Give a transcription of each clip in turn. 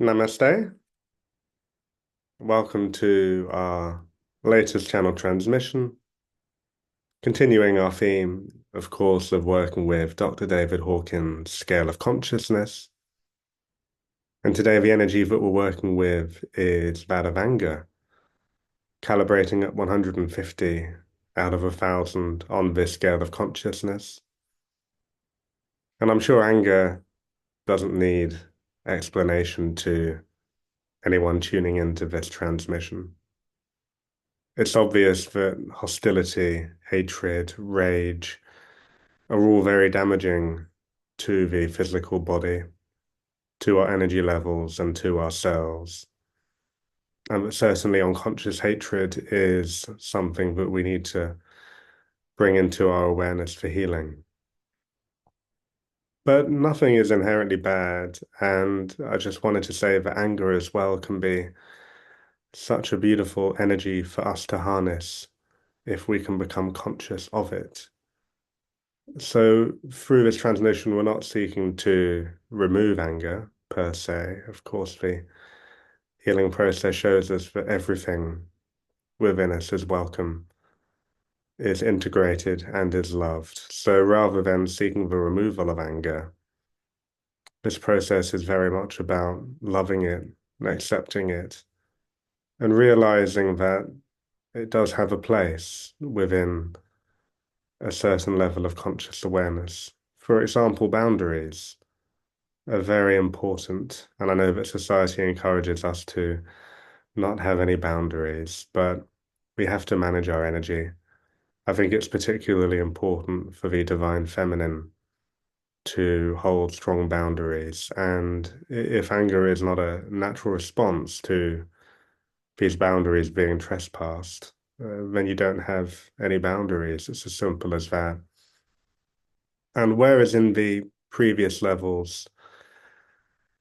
Namaste. Welcome to our latest channel transmission. Continuing our theme, of course, of working with Dr. David Hawkins' scale of consciousness. And today, the energy that we're working with is that of anger, calibrating at 150 out of 1,000 on this scale of consciousness. And I'm sure anger doesn't need explanation to anyone tuning into this transmission. It's obvious that hostility, hatred, rage are all very damaging to the physical body, to our energy levels, and to ourselves. And that certainly unconscious hatred is something that we need to bring into our awareness for healing. But nothing is inherently bad, and I just wanted to say that anger as well can be such a beautiful energy for us to harness if we can become conscious of it. So through this transmission, we're not seeking to remove anger per se. Of course, the healing process shows us that everything within us is welcome, is integrated, and is loved. So rather than seeking the removal of anger, this process is very much about loving it, accepting it, and realizing that it does have a place within a certain level of conscious awareness. For example, boundaries are very important. And I know that society encourages us to not have any boundaries, but we have to manage our energy. I think it's particularly important for the divine feminine to hold strong boundaries. And if anger is not a natural response to these boundaries being trespassed, then you don't have any boundaries. It's as simple as that. And whereas in the previous levels,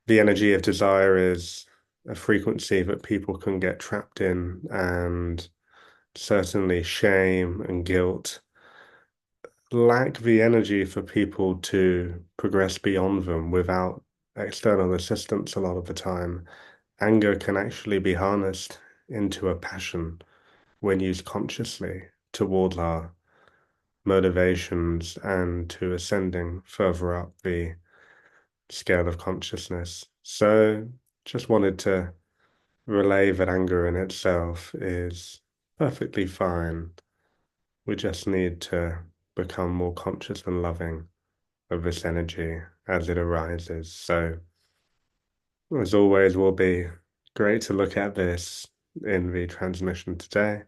the energy of desire is a frequency that people can get trapped in, and certainly shame and guilt lack the energy for people to progress beyond them without external assistance a lot of the time. Anger can actually be harnessed into a passion when used consciously towards our motivations and to ascending further up the scale of consciousness. So just wanted to relay that anger in itself is perfectly fine. We just need to become more conscious and loving of this energy as it arises. So, as always, will be great to look at this in the transmission today.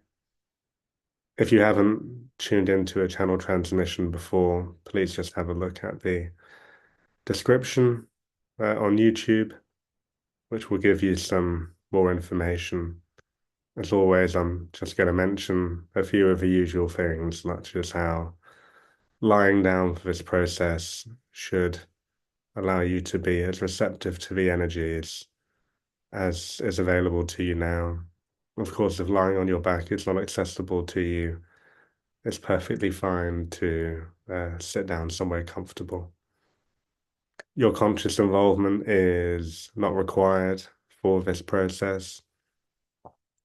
If you haven't tuned into a channel transmission before, please just have a look at the description on YouTube, which will give you some more information. As always, I'm just going to mention a few of the usual things, such as how lying down for this process should allow you to be as receptive to the energies as is available to you now. Of course, if lying on your back is not accessible to you, it's perfectly fine to sit down somewhere comfortable. Your conscious involvement is not required for this process.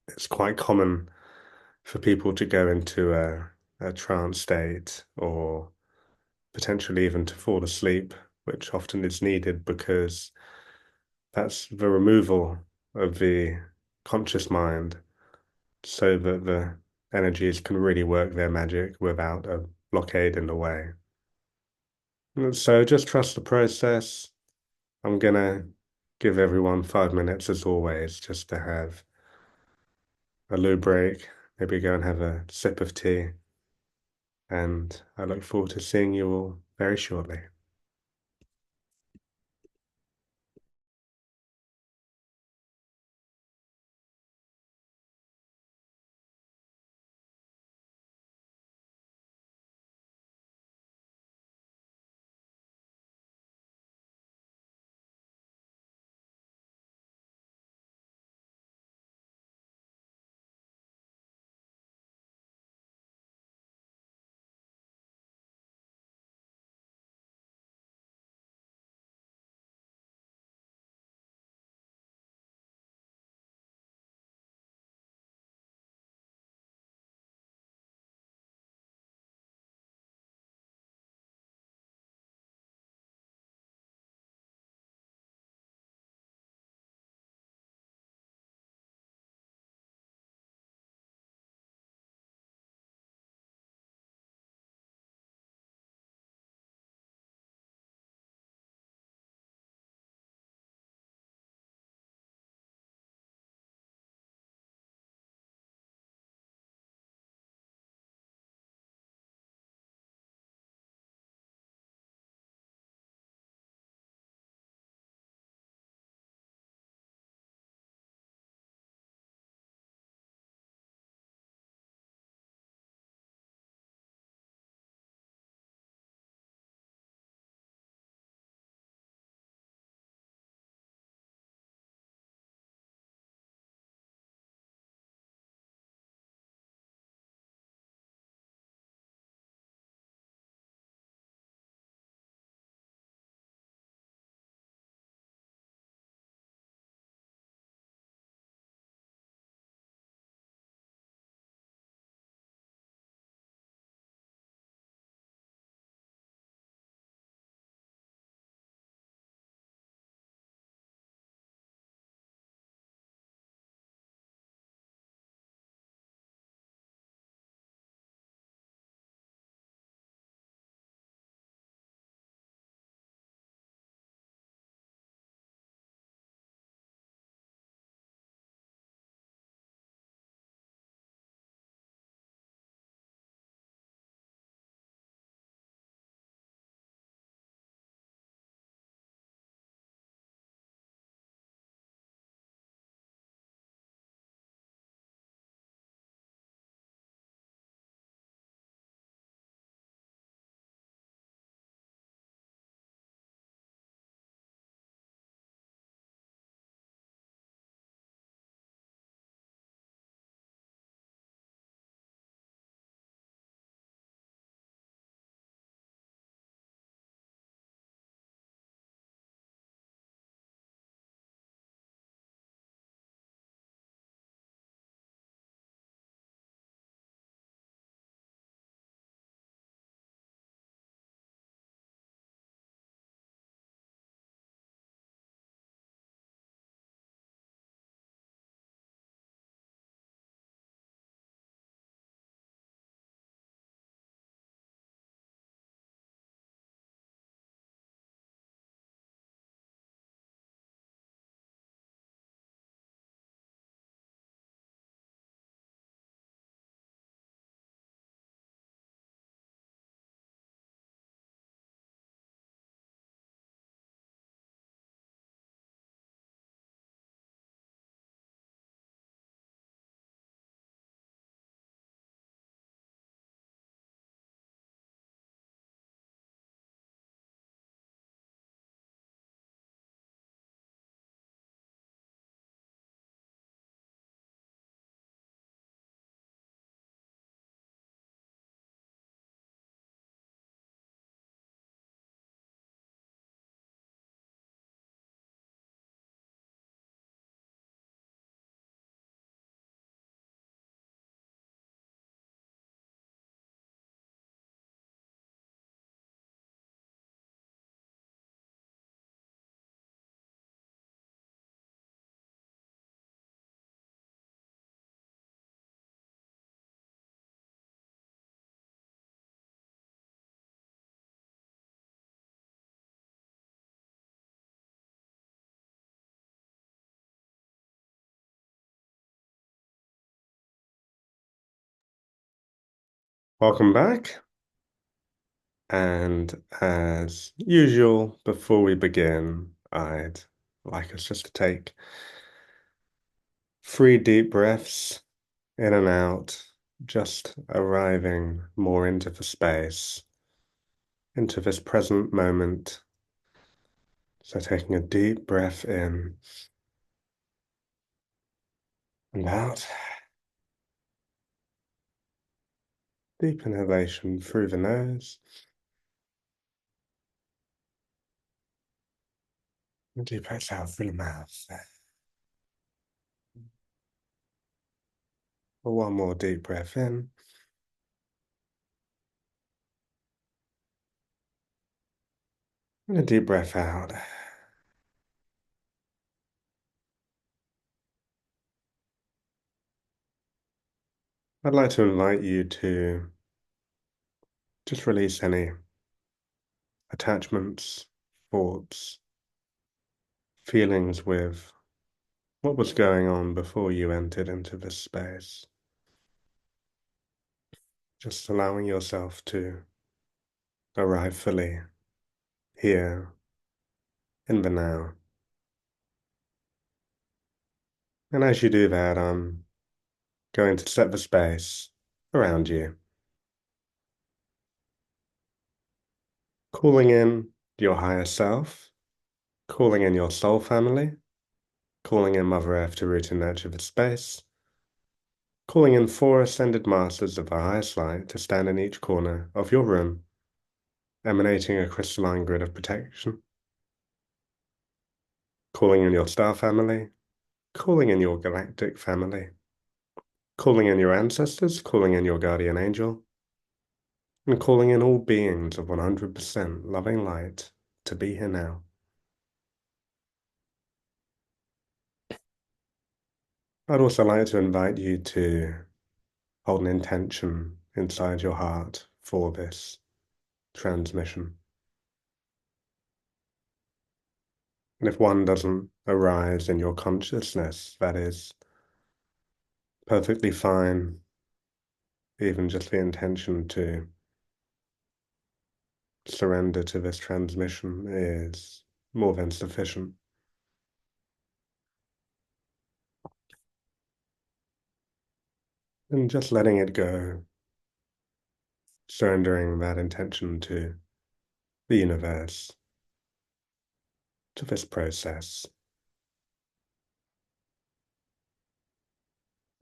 It's quite common for people to go into a trance state or potentially even to fall asleep, which often is needed because that's the removal of the conscious mind so that the energies can really work their magic without a blockade in the way. So just trust the process. I'm gonna give everyone 5 minutes as always, just to have a loo break, maybe go and have a sip of tea, and I look forward to seeing you all very shortly. Welcome back. And as usual, before we begin, I'd like us just to take 3 deep breaths in and out, just arriving more into the space, into this present moment. So taking a deep breath in and out, deep inhalation through the nose, and deep exhale through the mouth. One more deep breath in. And a deep breath out. I'd like to invite you to just release any attachments, thoughts, feelings with what was going on before you entered into this space. Just allowing yourself to arrive fully here in the now. And as you do that, I'm going to set the space around you, calling in your higher self, calling in your soul family, calling in Mother Earth to root and nurture the space, calling in 4 ascended masters of the highest light to stand in each corner of your room, emanating a crystalline grid of protection, calling in your star family, calling in your galactic family, calling in your ancestors, calling in your guardian angel, and calling in all beings of 100% loving light to be here now. I'd also like to invite you to hold an intention inside your heart for this transmission. And if one doesn't arise in your consciousness, that is perfectly fine. Even just the intention to surrender to this transmission is more than sufficient. And just letting it go, surrendering that intention to the universe, to this process.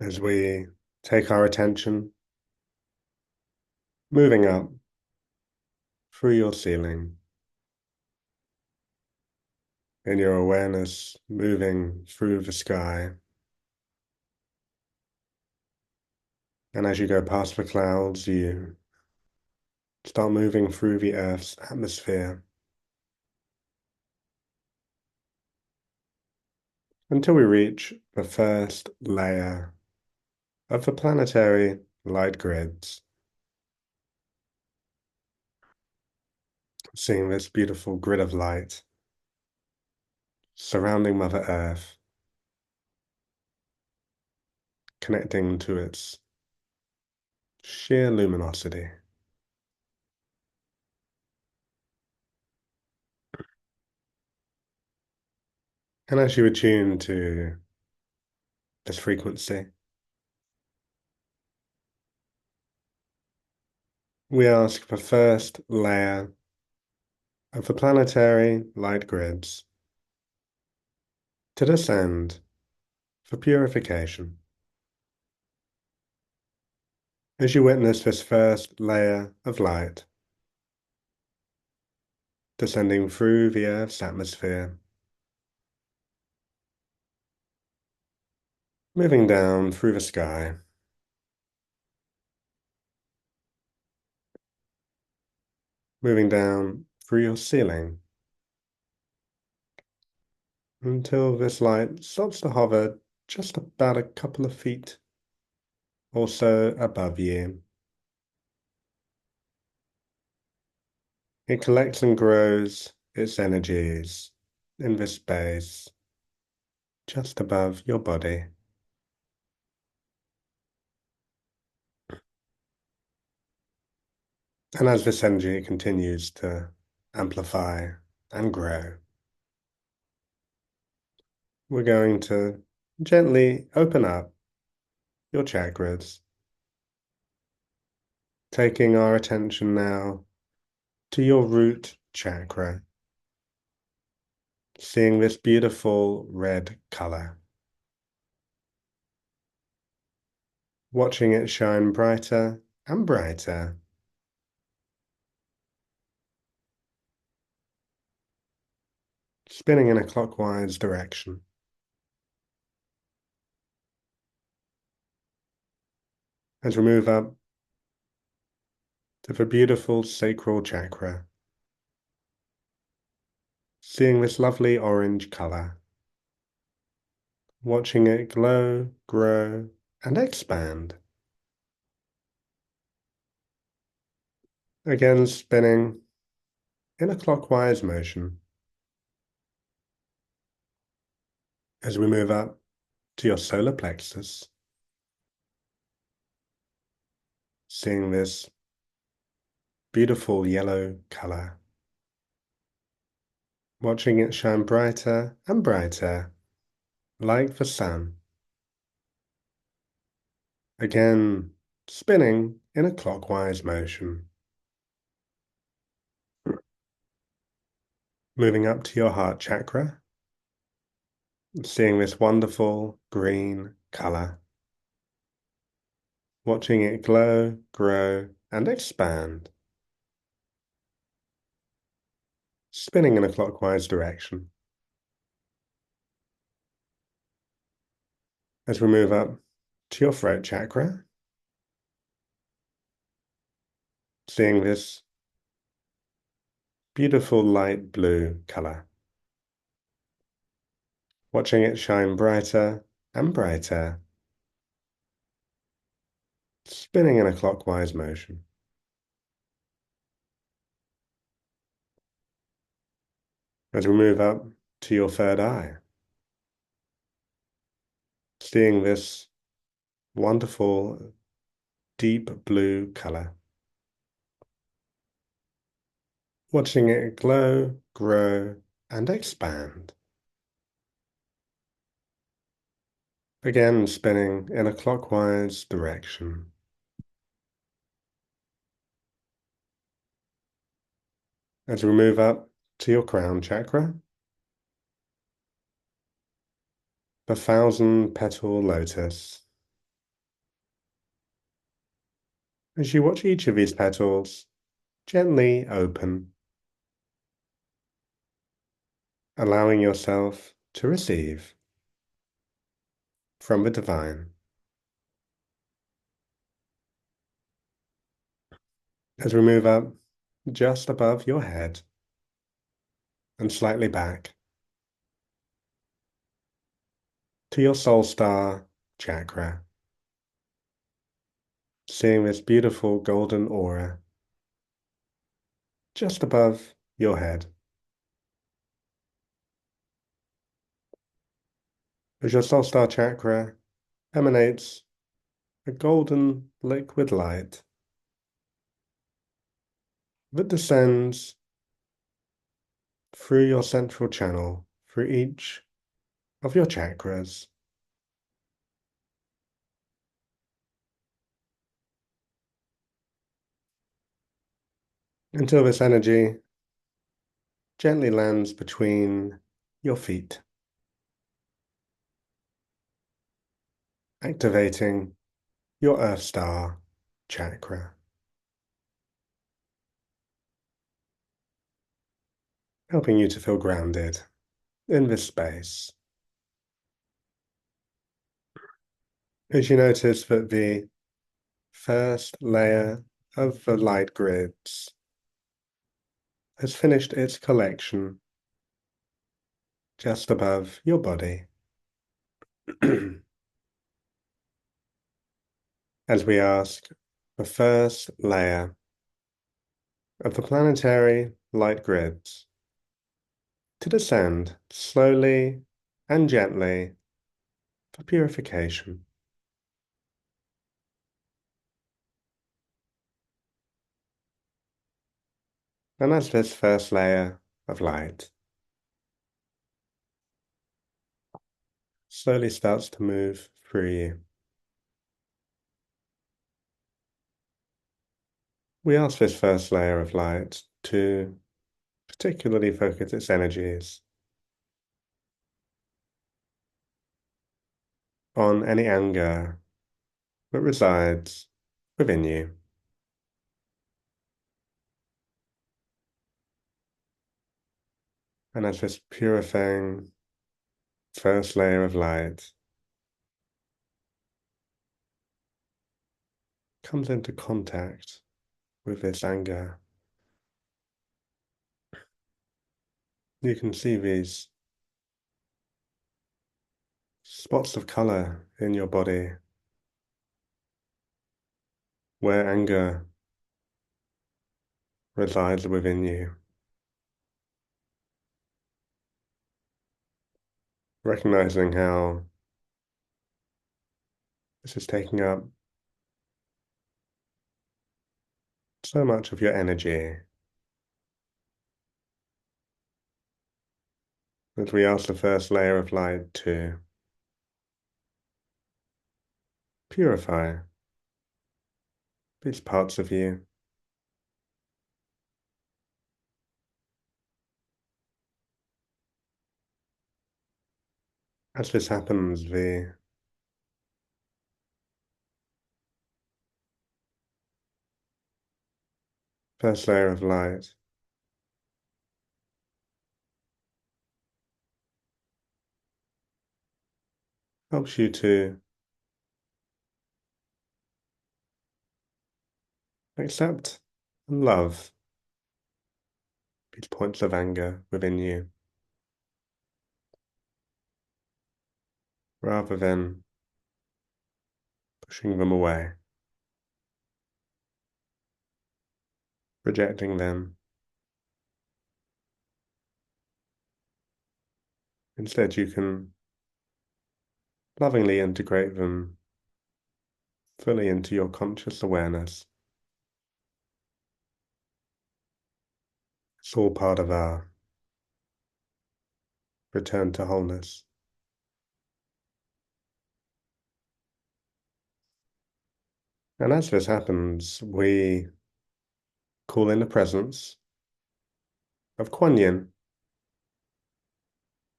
As we take our attention, moving up through your ceiling, and your awareness moving through the sky. And as you go past the clouds, you start moving through the Earth's atmosphere until we reach the first layer of the planetary light grids. Seeing this beautiful grid of light surrounding Mother Earth, connecting to its sheer luminosity. And as you attune to this frequency, we ask the first layer of the planetary light grids to descend for purification. As you witness this first layer of light descending through the Earth's atmosphere, moving down through the sky, moving down through your ceiling, until this light stops to hover just about a couple of feet or so above you. It collects and grows its energies in this space just above your body. And as this energy continues to amplify and grow, we're going to gently open up your chakras, taking our attention now to your root chakra, seeing this beautiful red color, watching it shine brighter and brighter, spinning in a clockwise direction. As we move up to the beautiful sacral chakra, seeing this lovely orange color, watching it glow, grow, and expand. Again, spinning in a clockwise motion. As we move up to your solar plexus, seeing this beautiful yellow color, watching it shine brighter and brighter, like the sun. Again, spinning in a clockwise motion. Moving up to your heart chakra, seeing this wonderful green color, watching it glow, grow, and expand, spinning in a clockwise direction. As we move up to your throat chakra, seeing this beautiful light blue color, watching it shine brighter and brighter, spinning in a clockwise motion. As we move up to your third eye, seeing this wonderful deep blue color, watching it glow, grow, and expand. Again, spinning in a clockwise direction. As we move up to your crown chakra, the 1,000-petal lotus. As you watch each of these petals gently open, allowing yourself to receive from the divine. As we move up just above your head and slightly back to your soul star chakra, seeing this beautiful golden aura just above your head. As your soul star chakra emanates a golden liquid light that descends through your central channel, through each of your chakras, until this energy gently lands between your feet, activating your Earth Star chakra, helping you to feel grounded in this space. As you notice that the first layer of the light grids has finished its collection just above your body. As we ask the first layer of the planetary light grids to descend slowly and gently for purification. And as this first layer of light slowly starts to move through you, we ask this first layer of light to particularly focus its energies on any anger that resides within you. And as this purifying first layer of light comes into contact with this anger, you can see these spots of color in your body where anger resides within you, recognizing how this is taking up so much of your energy. As we ask the first layer of light to purify these parts of you, as this happens, the first layer of light helps you to accept and love these points of anger within you, rather than pushing them away, rejecting them. Instead, you can lovingly integrate them fully into your conscious awareness. It's all part of our return to wholeness. And as this happens, we call in the presence of Kuan Yin,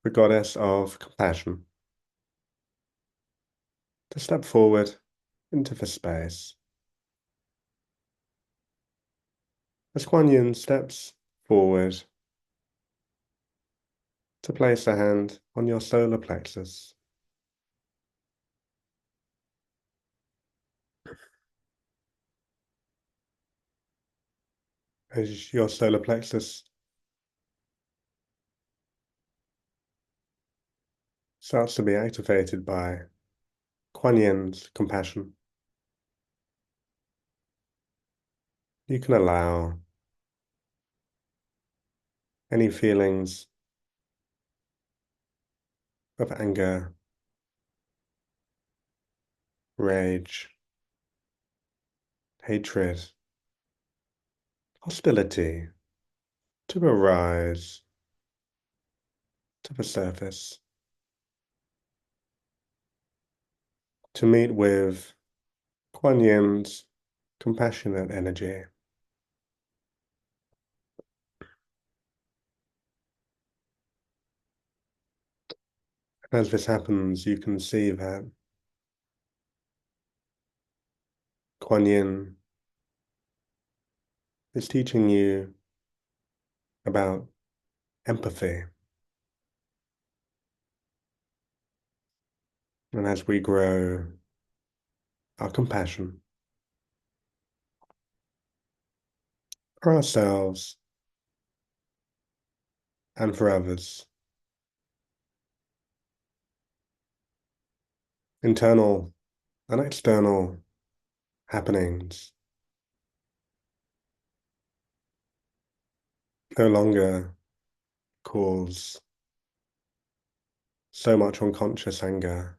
the goddess of compassion, to step forward into the space. As Kuan Yin steps forward to place a hand on your solar plexus, as your solar plexus starts to be activated by Kuan Yin's compassion, you can allow any feelings of anger, rage, hatred, hostility to arise to the surface, to meet with Kuan Yin's compassionate energy. As this happens, you can see that Kuan Yin is teaching you about empathy. And as we grow our compassion for ourselves and for others, internal and external happenings no longer cause so much unconscious anger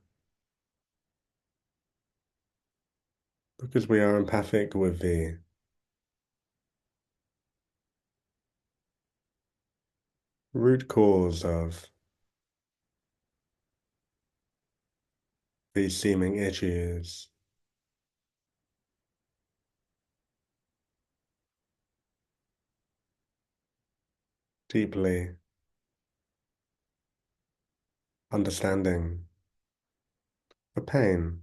because we are empathic with the root cause of these seeming issues, deeply understanding the pain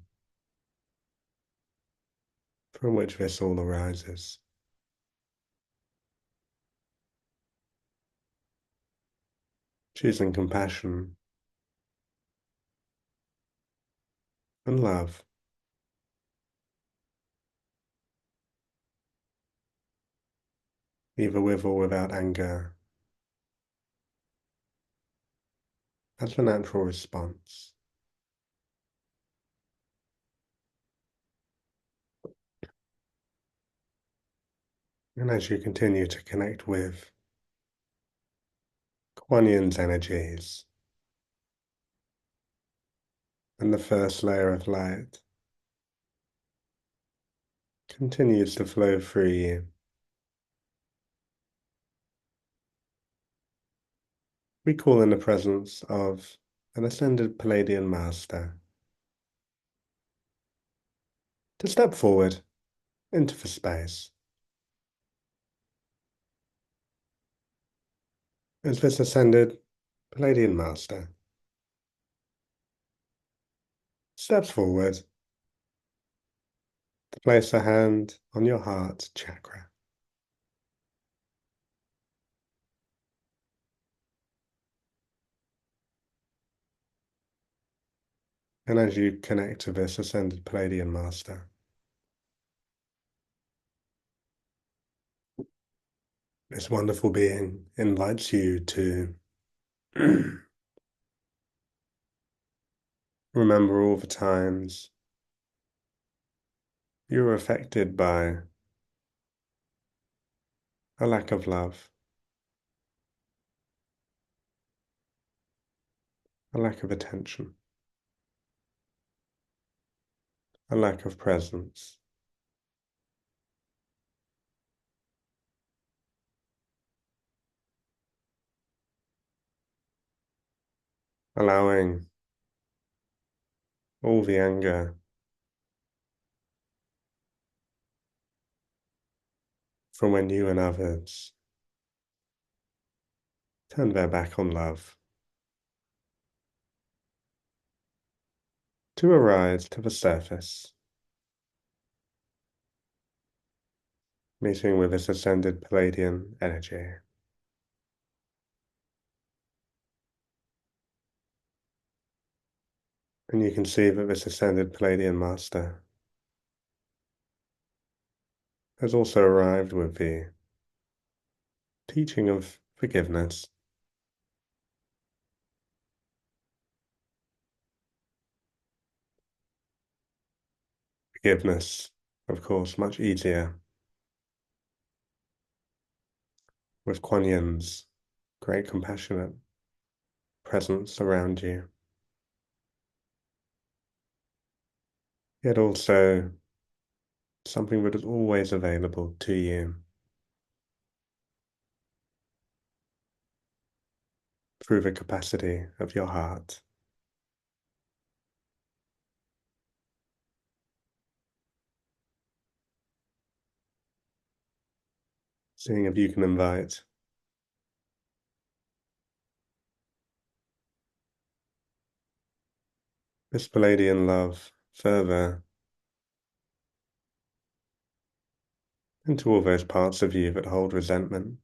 from which this all arises, choosing compassion and love, either with or without anger, as a natural response. And as you continue to connect with Kuan Yin's energies and the first layer of light continues to flow through you, we call in the presence of an ascended Palladian master to step forward into the space. As this ascended Palladian master steps forward to place a hand on your heart chakra. And as you connect to this ascended Palladian master, this wonderful being invites you to remember all the times you were affected by a lack of love, a lack of attention, a lack of presence. Allowing all the anger from when you and others turned their back on love to arise to the surface, meeting with this ascended Palladian energy. And you can see that this ascended Palladian master has also arrived with the teaching of forgiveness. Forgiveness, of course, much easier with Kuan Yin's great compassionate presence around you, yet also something that is always available to you through the capacity of your heart. Seeing if you can invite this Palladian love further into all those parts of you that hold resentment.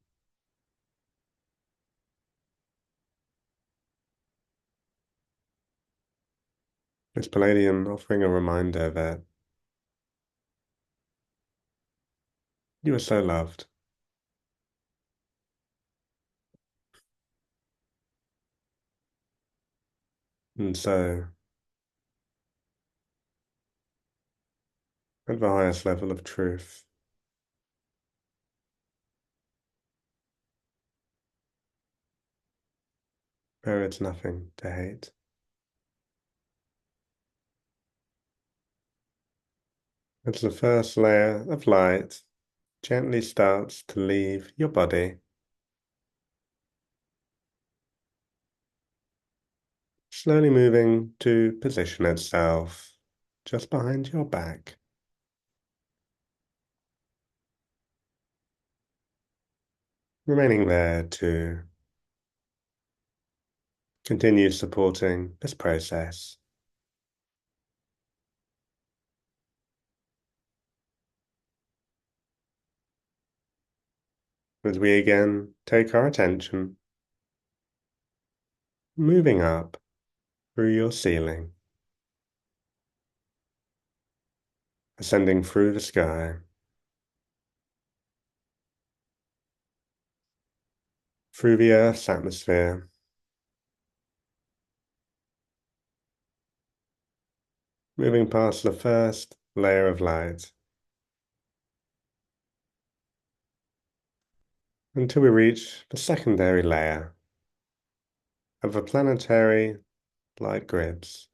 This Palladian offering a reminder that you are so loved. And so, at the highest level of truth, there is nothing to hate. As the first layer of light gently starts to leave your body, slowly moving to position itself just behind your back, remaining there to continue supporting this process. As we again take our attention, moving up through your ceiling, ascending through the sky, through the Earth's atmosphere, moving past the first layer of light until we reach the secondary layer of the planetary light grids,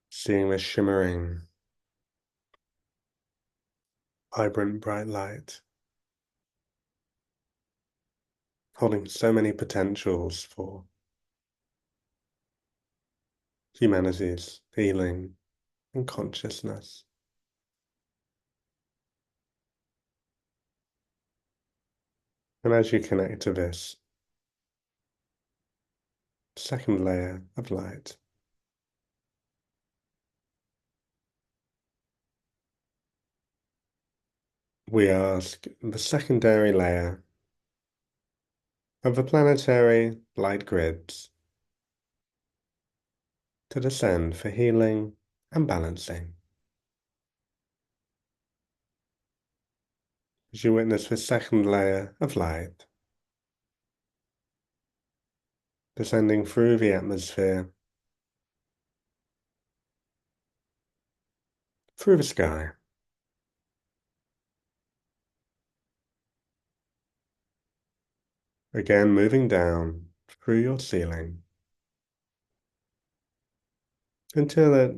seeing the shimmering, vibrant bright light, holding so many potentials for humanity's healing and consciousness. And as you connect to this second layer of light, we ask the secondary layer of the planetary light grids to descend for healing and balancing. As you witness this second layer of light descending through the atmosphere, through the sky, again moving down through your ceiling until it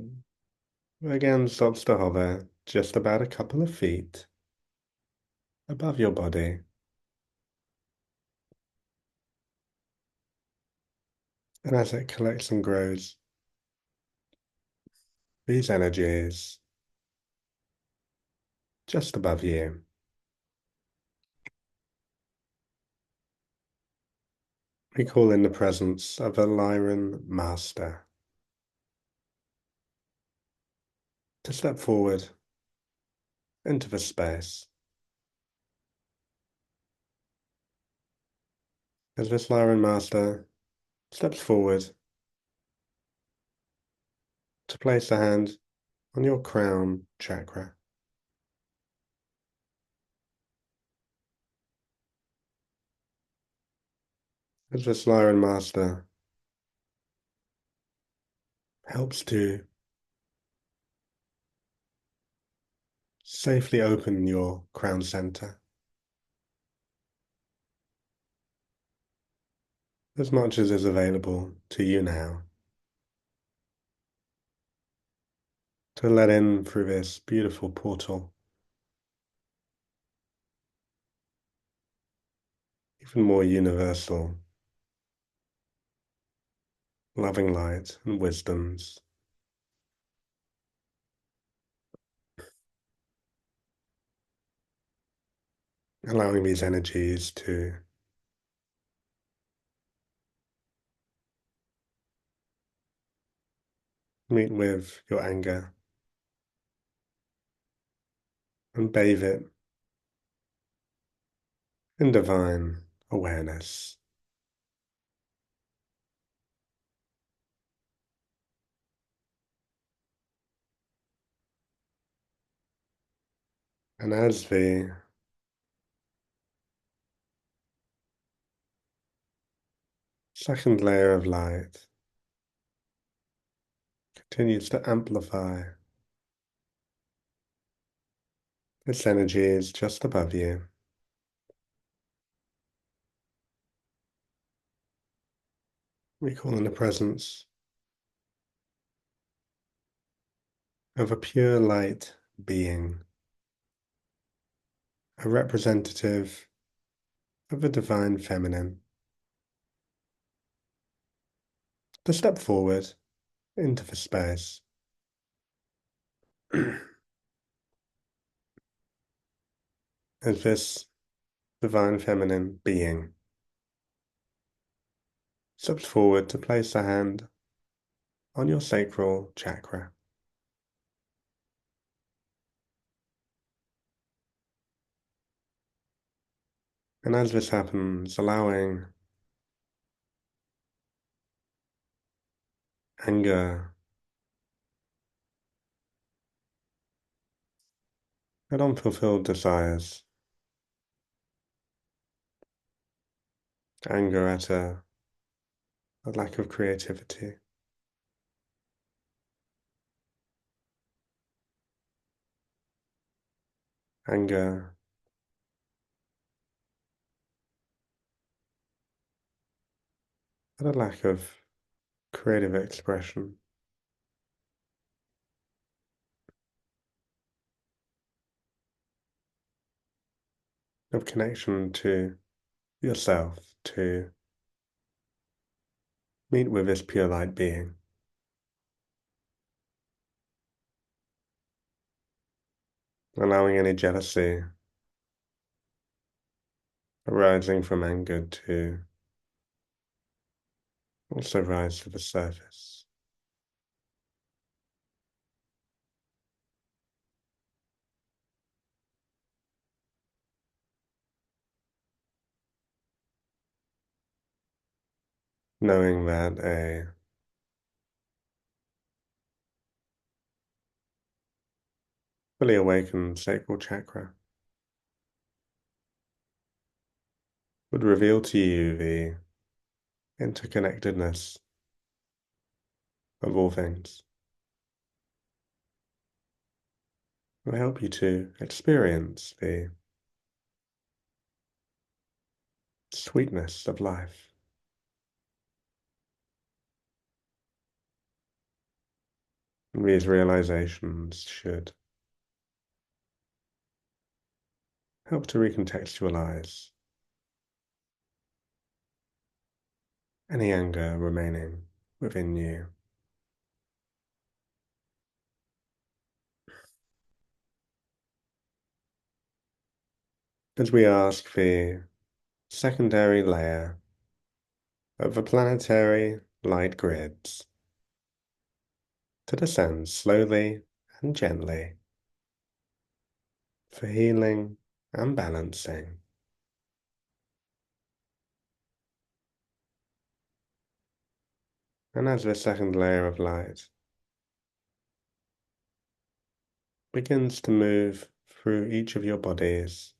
again stops to hover just about a couple of feet above your body. And as it collects and grows, these energies just above you, we call in the presence of a Lyran Master to step forward into the space. As this Lyran Master steps forward to place a hand on your crown chakra. As this Lyran Master helps to safely open your crown center as much as is available to you now, to let in through this beautiful portal even more universal, loving light and wisdoms, allowing these energies to meet with your anger and bathe it in divine awareness. And as the second layer of light continues to amplify, this energy is just above you. We call in the presence of a pure light being, a representative of the divine feminine, to step forward into the space as this divine feminine being steps forward to place a hand on your sacral chakra. And as this happens, allowing anger and unfulfilled desires, anger at a lack of creativity, anger at a lack of creative expression, of connection to yourself, to meet with this pure light being, allowing any jealousy arising from anger to also rise to the surface. Knowing that a fully awakened sacral chakra would reveal to you the interconnectedness of all things. It will help you to experience the sweetness of life. And these realizations should help to recontextualize any anger remaining within you. As we ask the secondary layer of the planetary light grids to descend slowly and gently for healing and balancing. And as the second layer of light begins to move through each of your bodies,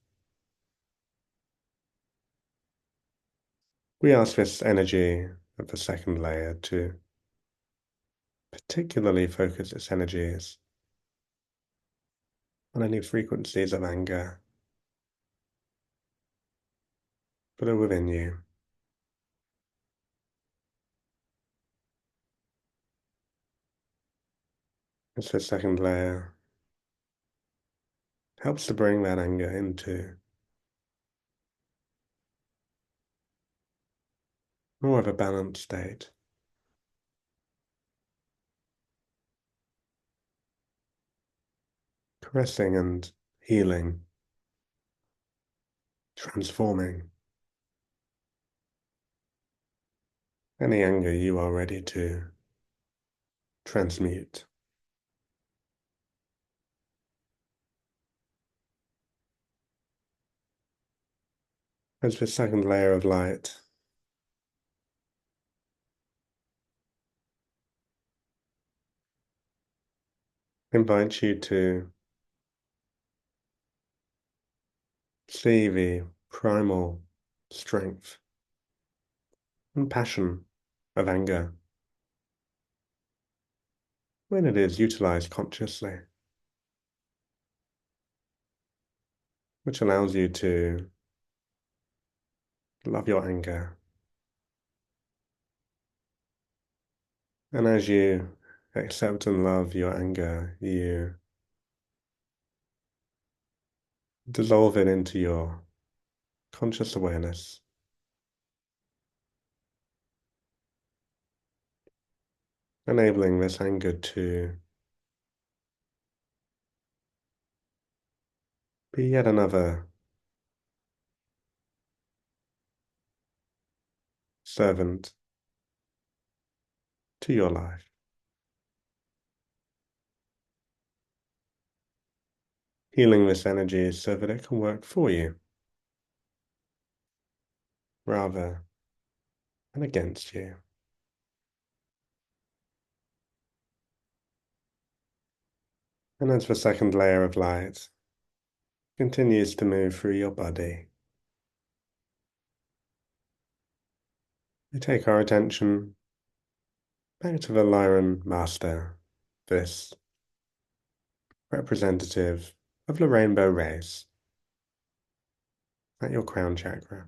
we ask this energy of the second layer to particularly focus its energies on any frequencies of anger that are within you. As the second layer helps to bring that anger into more of a balanced state. Caressing and healing, transforming any anger you are ready to transmute. As the second layer of light invites you to see the primal strength and passion of anger when it is utilized consciously, which allows you to love your anger. And as you accept and love your anger, you dissolve it into your conscious awareness. enabling this anger to be yet another servant to your life, healing this energy so that it can work for you rather than against you. And as the second layer of light continues to move through your body, we take our attention back to the Lyran Master, this representative of the rainbow rays at your crown chakra.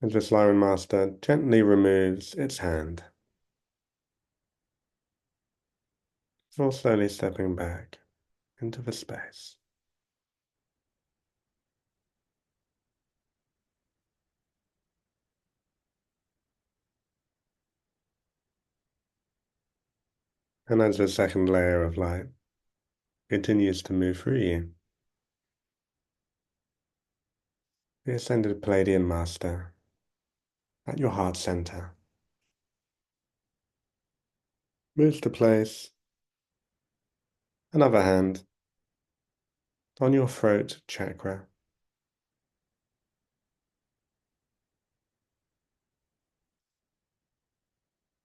As this Lyran Master gently removes its hand, before slowly stepping back into the space. And as the second layer of light continues to move through you, the Ascended Palladian Master at your heart center moves to place another hand on your throat chakra.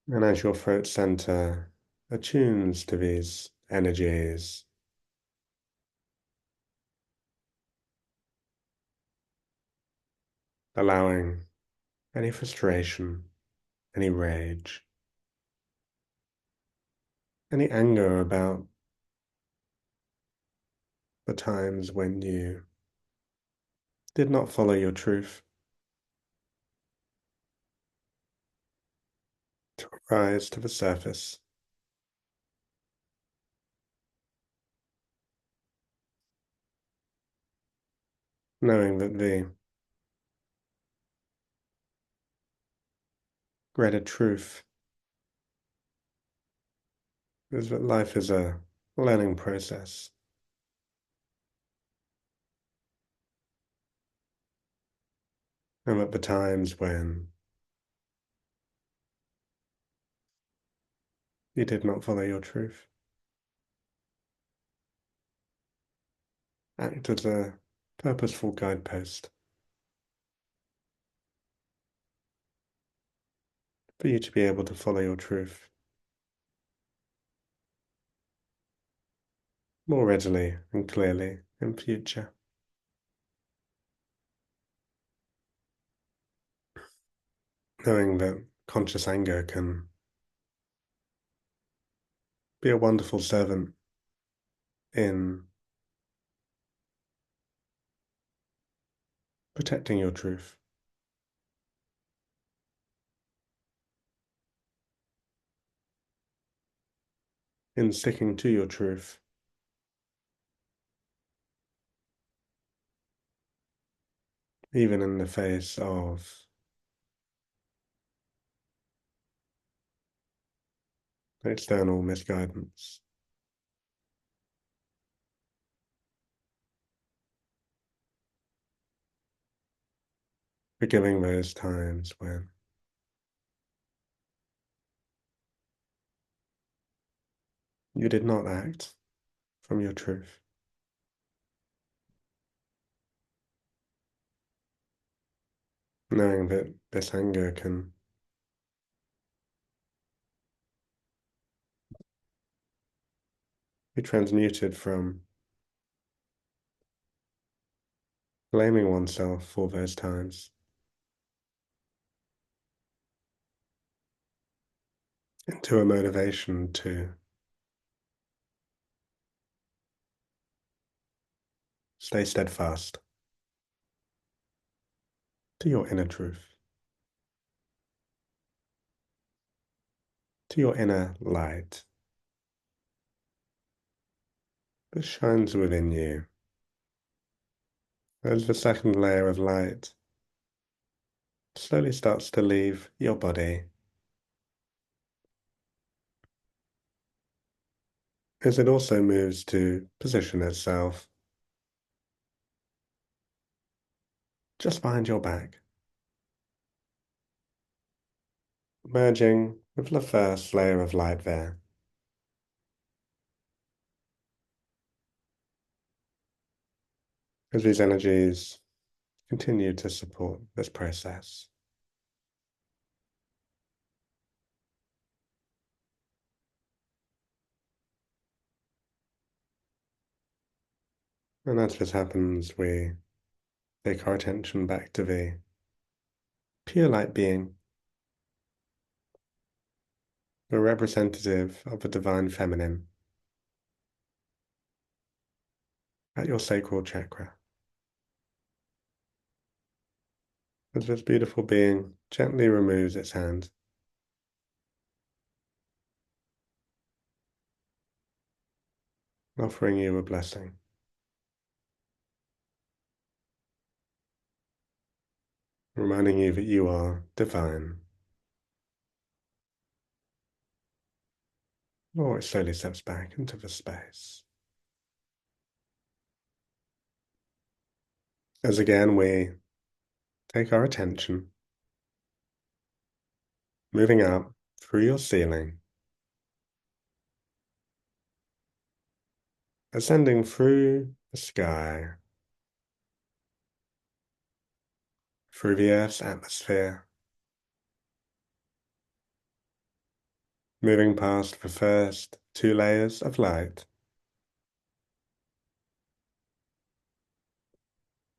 And as your throat center attunes to these energies, allowing any frustration, any rage, any anger about the times when you did not follow your truth to rise to the surface, knowing that the greater truth is that life is a learning process, and at the times when you did not follow your truth, act as a purposeful guidepost for you to be able to follow your truth more readily and clearly in future. Knowing that conscious anger can be a wonderful servant in protecting your truth, in sticking to your truth, even in the face of external misguidance. Forgiving those times when you did not act from your truth. Knowing that this anger can be transmuted from blaming oneself for those times into a motivation to stay steadfast to your inner truth, to your inner light that shines within you as the second layer of light slowly starts to leave your body as it also moves to position itself just behind your back, merging with the first layer of light there. As these energies continue to support this process. And as this happens, we take our attention back to the pure light being, a representative of the divine feminine at your sacral chakra. As this beautiful being gently removes its hand, offering you a blessing, reminding you that you are divine. Or it slowly steps back into the space. As again we take our attention, moving up through your ceiling, ascending through the sky, through the Earth's atmosphere, moving past the first two layers of light,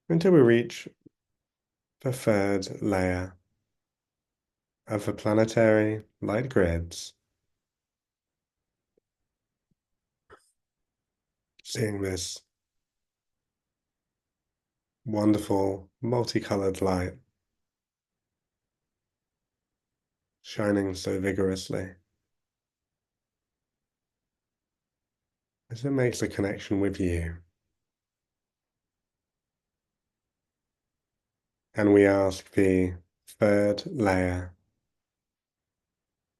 until we reach the third layer of the planetary light grids, seeing this wonderful multicolored light shining so vigorously as it makes a connection with you. And we ask the third layer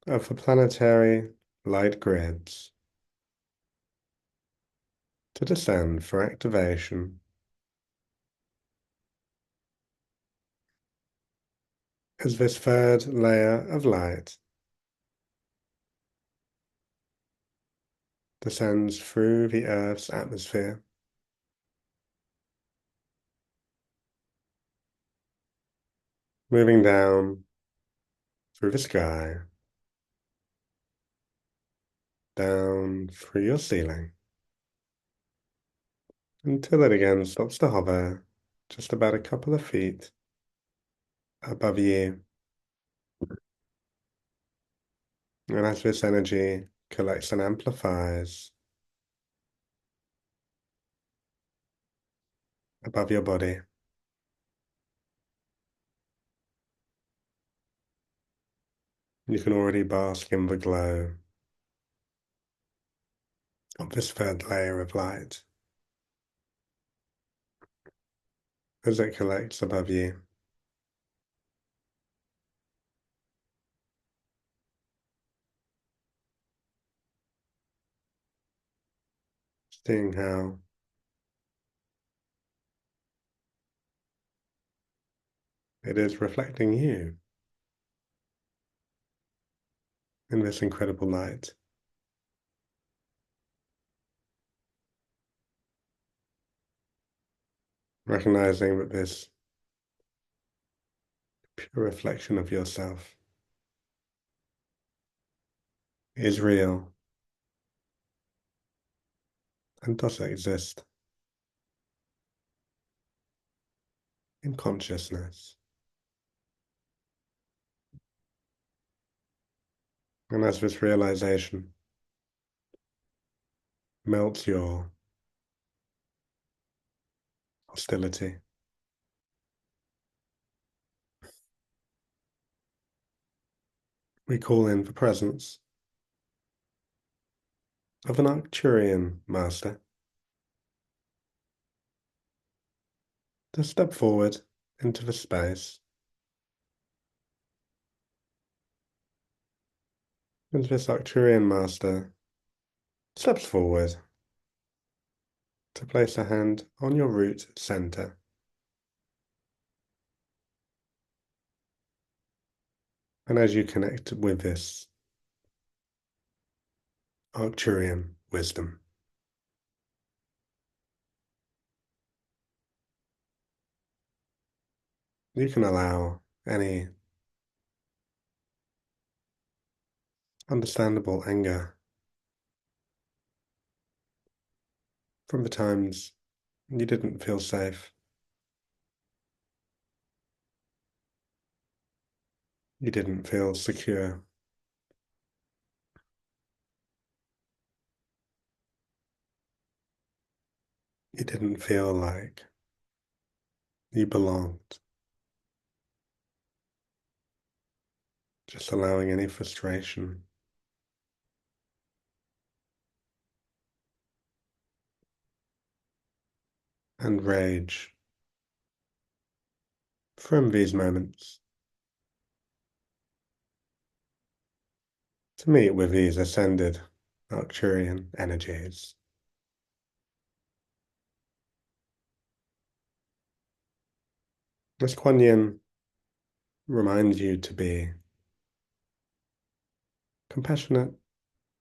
of the planetary light grids to descend for activation. As this third layer of light descends through the Earth's atmosphere, moving down through the sky, down through your ceiling, until it again stops to hover just about a couple of feet above you. And as this energy collects and amplifies above your body, you can already bask in the glow of this third layer of light as it collects above you. Seeing how it is reflecting you in this incredible light. Recognizing that this pure reflection of yourself is real and does exist in consciousness. And as this realization melts your hostility, we call in the presence of an Arcturian master to step forward into the space And this Arcturian master steps forward to place a hand on your root center. And as you connect with this Arcturian wisdom, you can allow any understandable anger from the times you didn't feel safe, you didn't feel secure, you didn't feel like you belonged. Just allowing any frustration and rage from these moments to meet with these ascended Arcturian energies. This Kuan Yin reminds you to be compassionate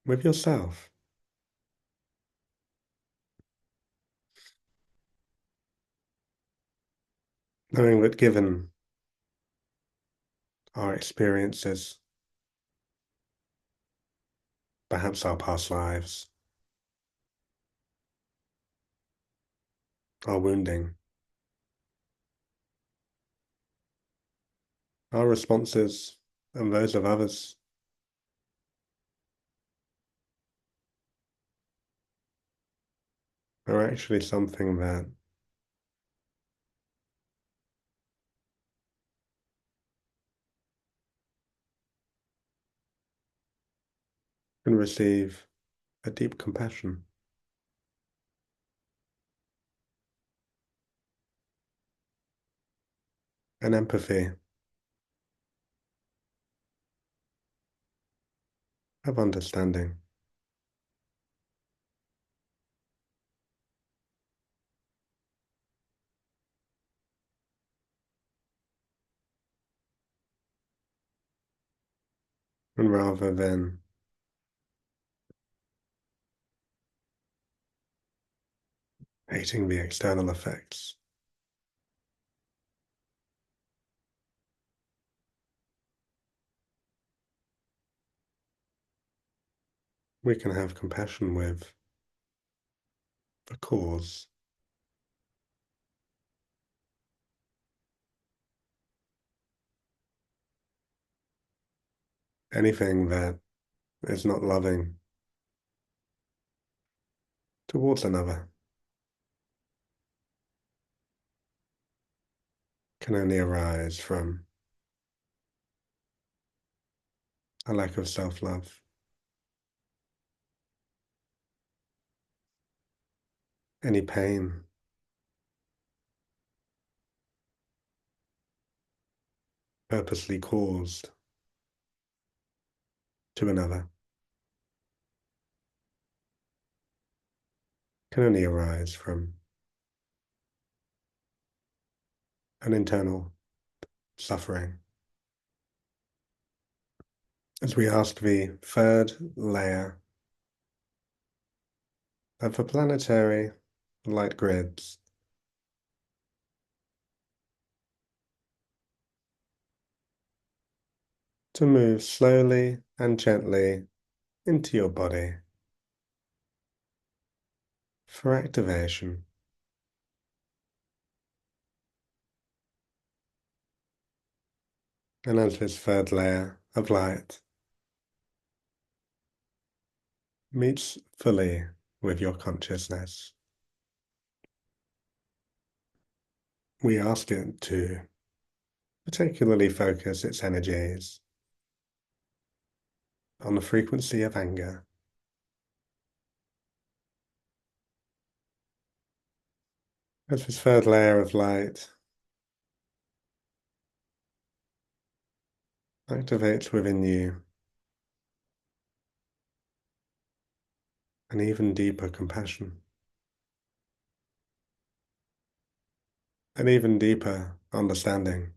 with yourself, knowing that given our experiences, perhaps our past lives, our wounding, our responses, and those of others are actually something that can receive a deep compassion and empathy of understanding. And rather than hating the external effects, we can have compassion with the cause, anything that is not loving towards another can only arise from a lack of self-love. Any pain purposely caused to another can only arise from an internal suffering. As we ask the third layer of the planetary light grids to move slowly and gently into your body for activation. And as this third layer of light meets fully with your consciousness, we ask it to particularly focus its energies on the frequency of anger. As this third layer of light activates within you an even deeper compassion, an even deeper understanding,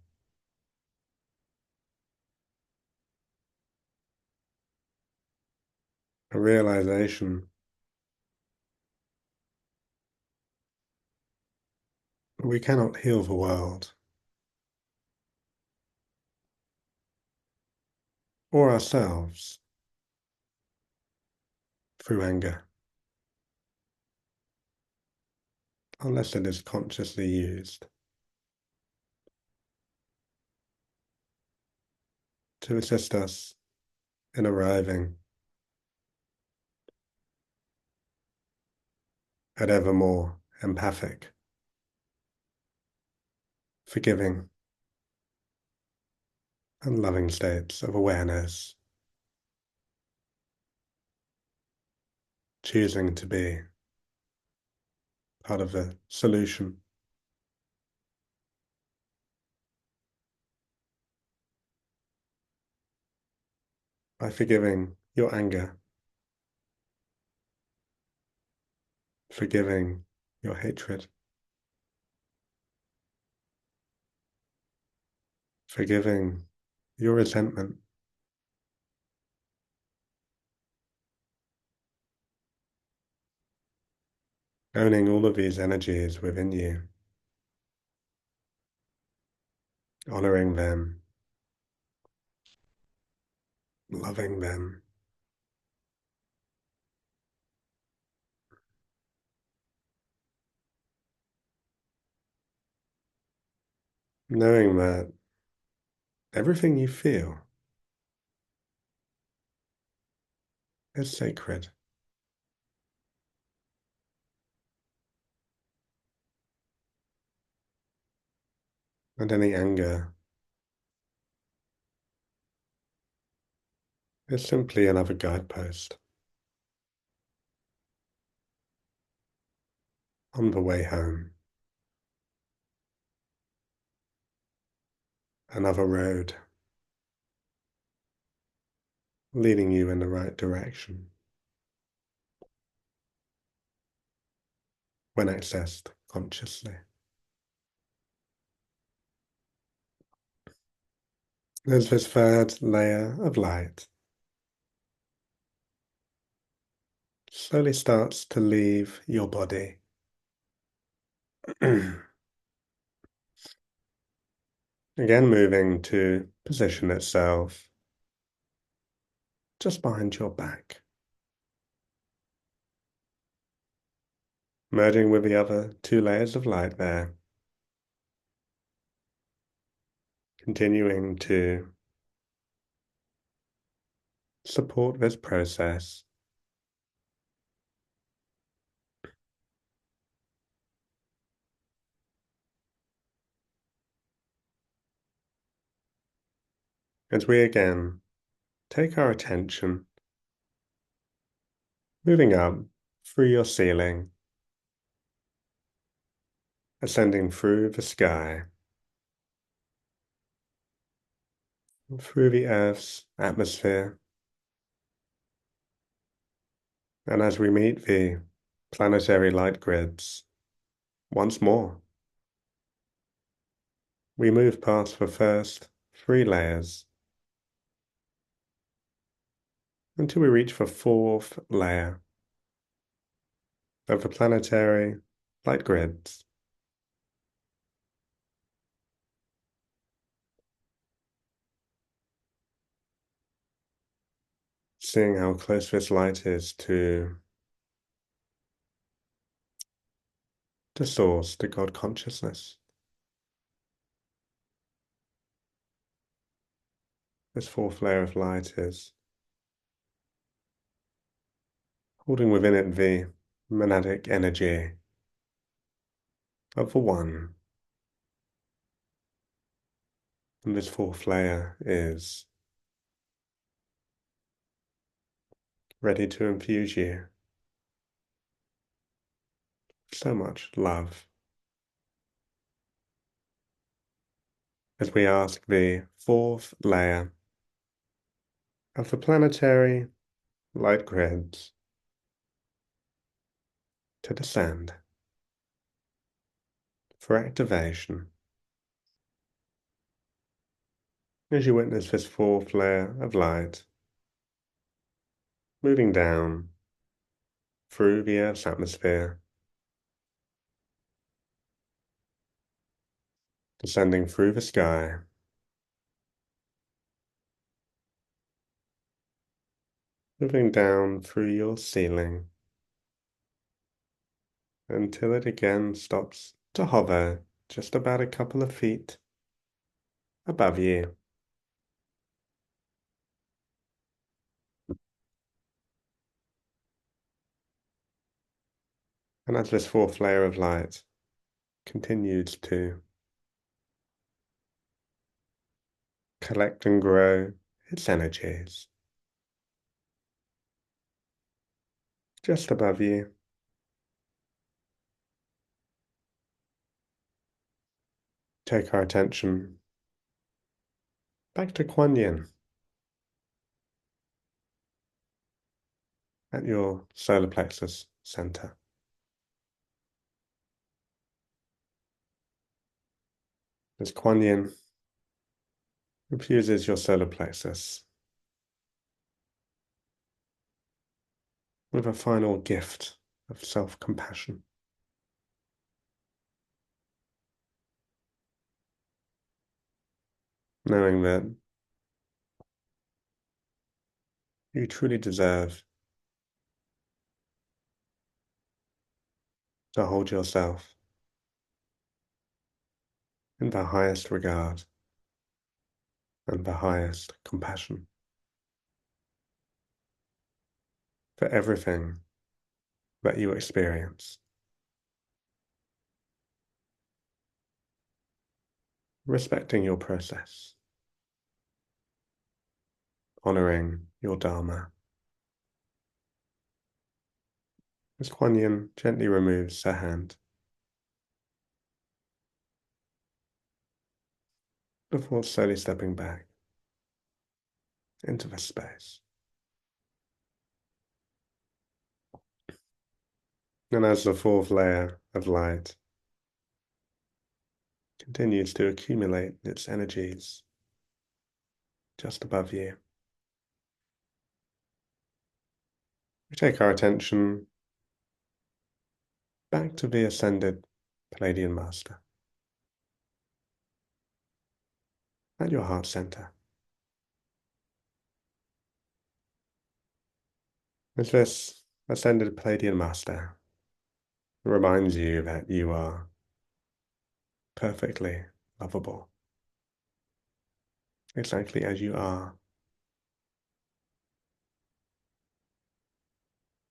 a realization that we cannot heal the world or ourselves through anger unless it is consciously used to assist us in arriving at ever more empathic, forgiving, and loving states of awareness, choosing to be part of the solution by forgiving your anger, forgiving your hatred, forgiving your resentment, owning all of these energies within you, honoring them, loving them, knowing that everything you feel is sacred, and any anger is simply another guidepost on the way home, another road leading you in the right direction when accessed consciously. There's this third layer of light slowly starts to leave your body. Again, moving to position itself just behind your back, merging with the other two layers of light there, continuing to support this process. As we again take our attention, moving up through your ceiling, ascending through the sky, through the Earth's atmosphere, and as we meet the planetary light grids once more, we move past the first three layers until we reach the fourth layer of the planetary light grids. Seeing how close this light is to the source, to God consciousness. This fourth layer of light is holding within it the monadic energy of the One. And this fourth layer is ready to infuse you with so much love. As we ask the fourth layer of the planetary light grids to descend for activation as you witness this fourth layer of light moving down through the Earth's atmosphere, descending through the sky, moving down through your ceiling until it again stops to hover just about a couple of feet above you. And as this fourth layer of light continues to collect and grow its energies, just above you, take our attention back to Kuan Yin at your solar plexus center. As Kuan Yin infuses your solar plexus with a final gift of self-compassion, knowing that you truly deserve to hold yourself in the highest regard and the highest compassion for everything that you experience, respecting your process, honoring your Dharma. As Kuan Yin gently removes her hand before slowly stepping back into the space. And as the fourth layer of light continues to accumulate its energies just above you, we take our attention back to the ascended Palladian Master at your heart center. As this ascended Palladian Master reminds you that you are perfectly lovable, exactly as you are.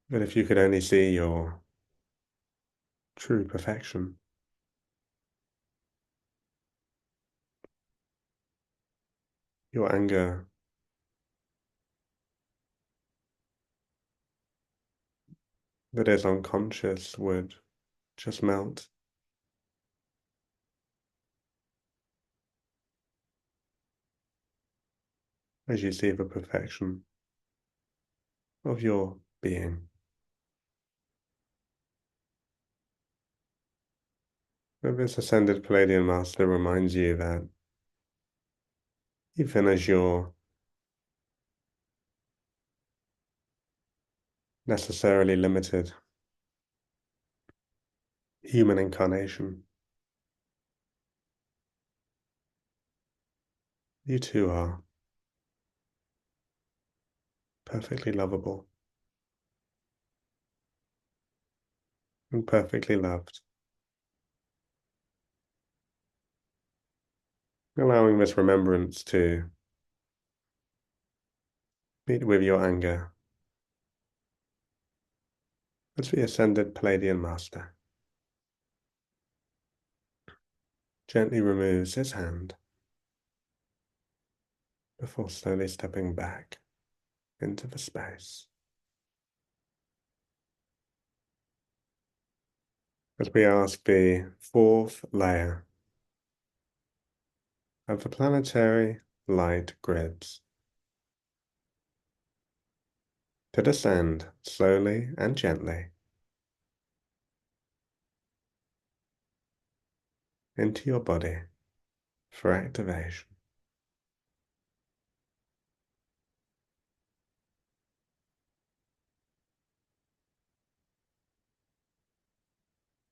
But if you could only see your true perfection, your anger that is unconscious would just melt as you see the perfection of your being. But this ascended Palladian Master reminds you that even as your necessarily limited human incarnation, you too are perfectly lovable and perfectly loved. Allowing this remembrance to meet with your anger as the ascended Palladian Master gently removes his hand before slowly stepping back into the space. As we ask the fourth layer of the planetary light grids to descend slowly and gently into your body for activation.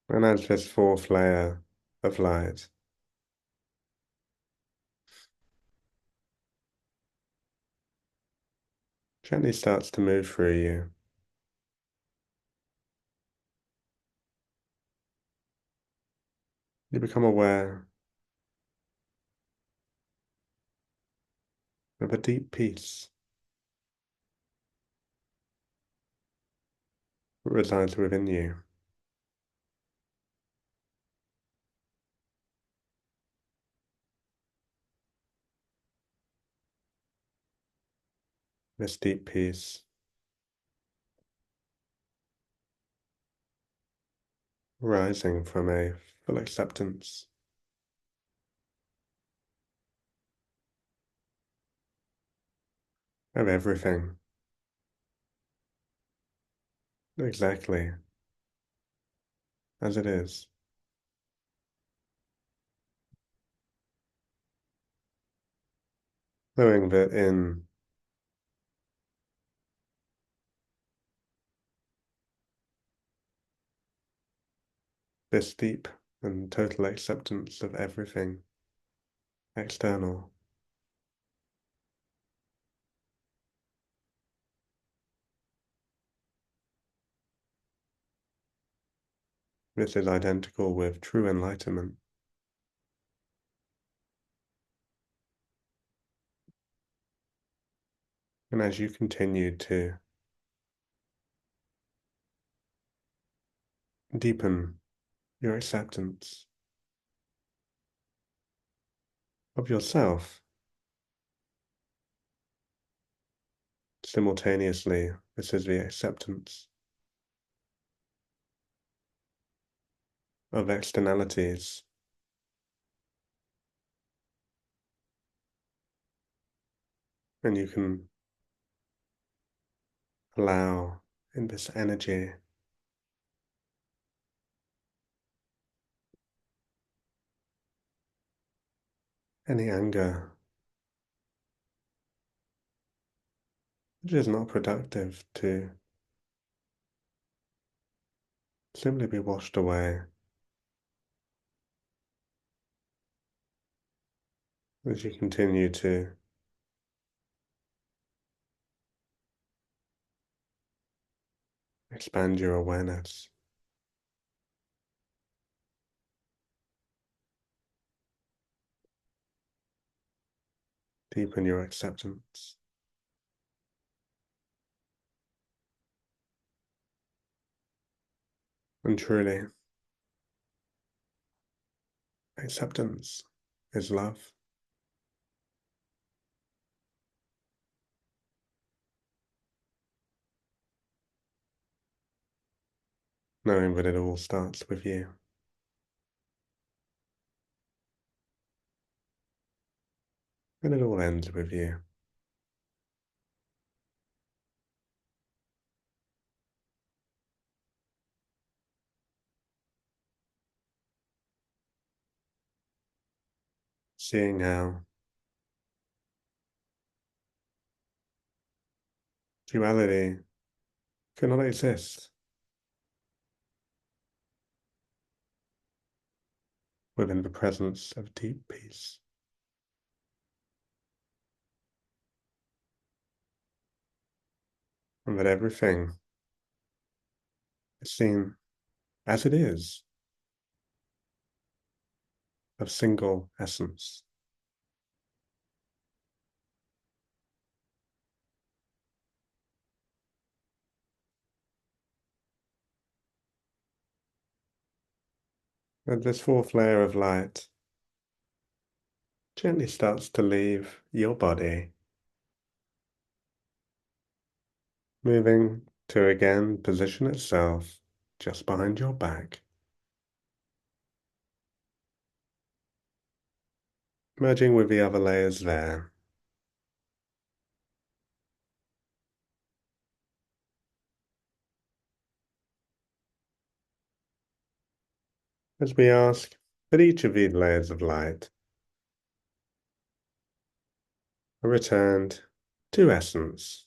And as this fourth layer of light gently starts to move through you, you become aware of a deep peace that resides within you. This deep peace rising from a full acceptance of everything exactly as it is. Knowing that in this deep and total acceptance of everything external, this is identical with true enlightenment. And as you continue to deepen your acceptance of yourself, simultaneously, this is the acceptance of externalities, and you can allow in this energy any anger which is not productive to simply be washed away as you continue to expand your awareness, deepen your acceptance. And truly, acceptance is love. Knowing that it all starts with you. And it all ends with you. Seeing how duality cannot exist within the presence of deep peace. And that everything is seen as it is, of single essence. And this fourth layer of light gently starts to leave your body, moving to again position itself just behind your back, merging with the other layers there. As we ask But each of these layers of light are returned to essence.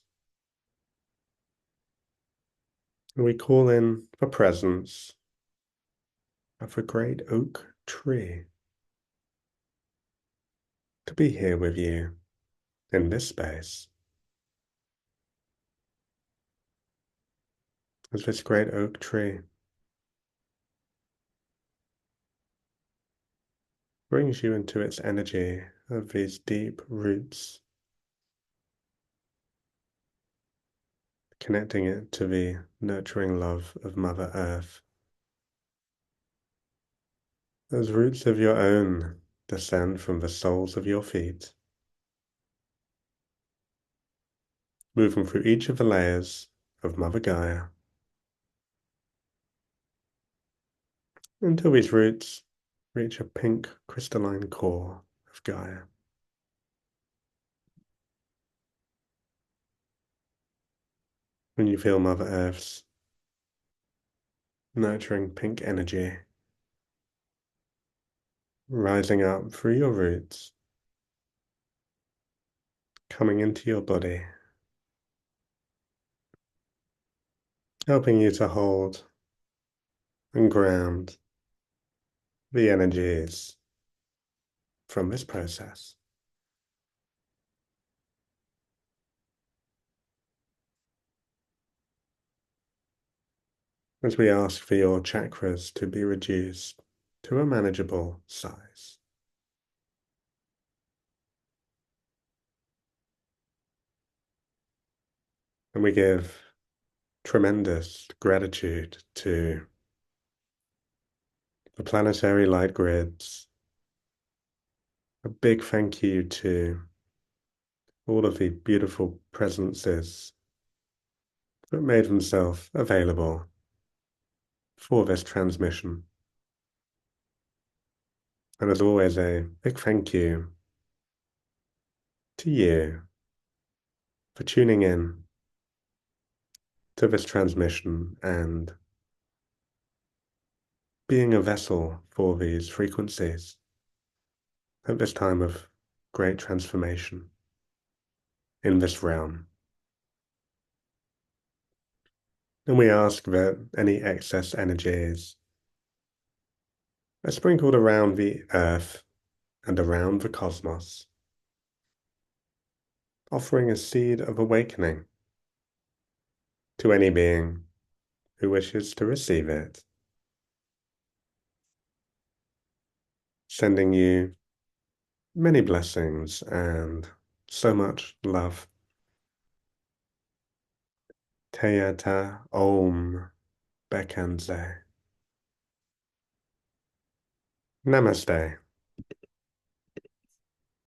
And we call in the presence of a great oak tree to be here with you in this space. As this great oak tree brings you into its energy of these deep roots, connecting it to the nurturing love of Mother Earth. Those roots of your own descend from the soles of your feet, moving through each of the layers of Mother Gaia, until these roots reach a pink crystalline core of Gaia. When you feel Mother Earth's nurturing pink energy rising up through your roots, coming into your body, helping you to hold and ground the energies from this process. As we ask for your chakras to be reduced to a manageable size. And we give tremendous gratitude to the planetary light grids. A big thank you to all of the beautiful presences that made themselves available for this transmission. And as always, a big thank you to you for tuning in to this transmission and being a vessel for these frequencies at this time of great transformation in this realm. And we ask that any excess energies are sprinkled around the earth and around the cosmos, offering a seed of awakening to any being who wishes to receive it, sending you many blessings and so much love. Teyata Om Bekanze. Namaste.